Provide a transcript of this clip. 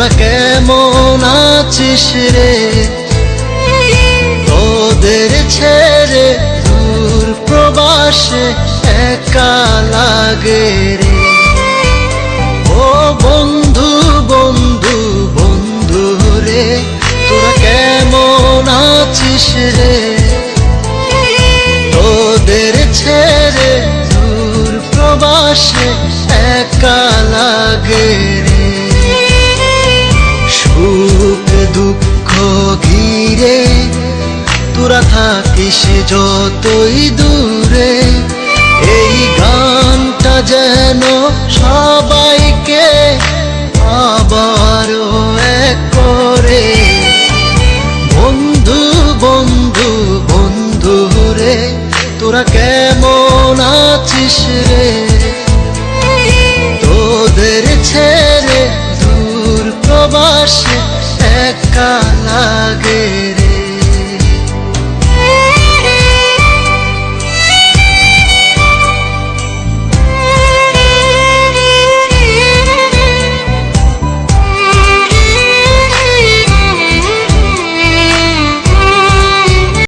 তোরা কেমন আছিস রে? তোদের ছেড়ে দূর প্রবাসে একা লাগে রে। ও বন্ধু বন্ধু বন্ধু রে, তোরা কেমন আছিস রে? তোদের ছেড়ে দূর প্রবাসে একা লাগে রে। সুখ দুঃখ ঘিরে তোরা থাকিস যতই দূরে, এই গানটা যেন সবাইকে আবারও এক করে। বন্ধু বন্ধু বন্ধু রে, তোরা কেমন আছিস রে? তোদের ছেড়ে দূর প্রবাসে একা লাগে।